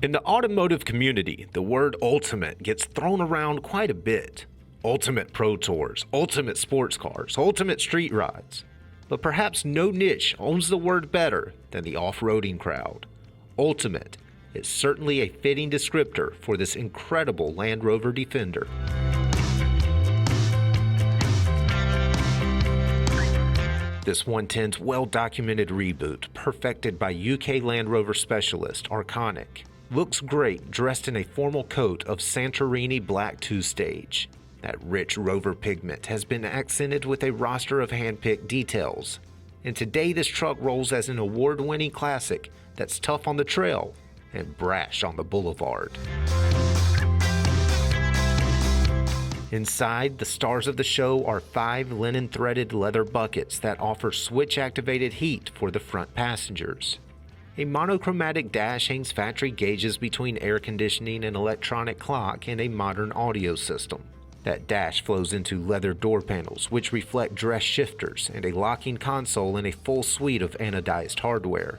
In the automotive community, the word ultimate gets thrown around quite a bit. Ultimate Pro Tours, ultimate sports cars, ultimate street rides. But perhaps no niche owns the word better than the off-roading crowd. Ultimate is certainly a fitting descriptor for this incredible Land Rover Defender. This 110's well-documented reboot, perfected by UK Land Rover specialist Arkonik, looks great dressed in a formal coat of Santorini Black 2-stage. That rich Rover pigment has been accented with a roster of hand-picked details. And today this truck rolls as an award-winning classic that's tough on the trail and brash on the boulevard. Inside, the stars of the show are 5 linen-threaded leather buckets that offer switch-activated heat for the front passengers. A monochromatic dash hangs factory gauges between air conditioning and electronic clock and a modern audio system. That dash flows into leather door panels, which reflect dress shifters and a locking console and a full suite of anodized hardware.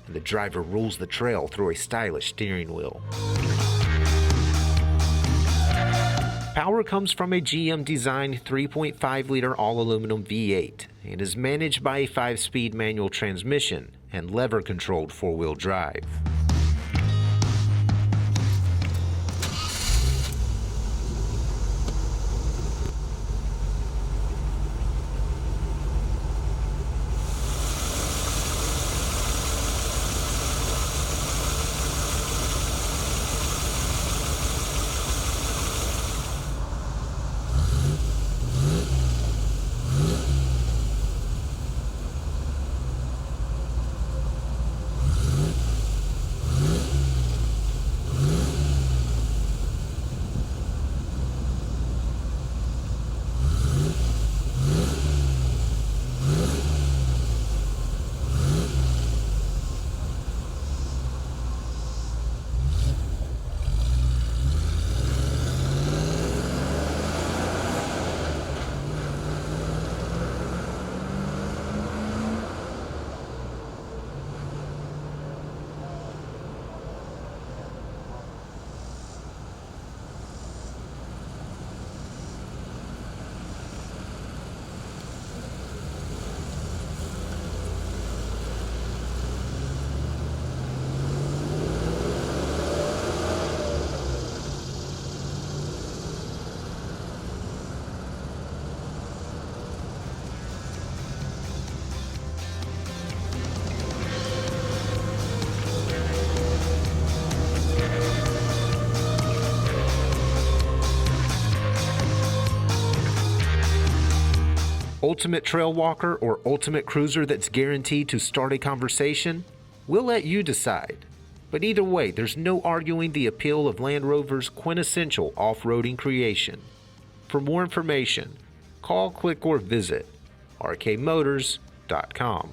And the driver rules the trail through a stylish steering wheel. Power comes from a GM Design 3.5-liter all-aluminum V8 and is managed by a 5-speed manual transmission and lever-controlled 4-wheel drive. Ultimate trail walker or ultimate cruiser that's guaranteed to start a conversation? We'll let you decide. But either way, there's no arguing the appeal of Land Rover's quintessential off-roading creation. For more information, call, click, or visit rkmotors.com.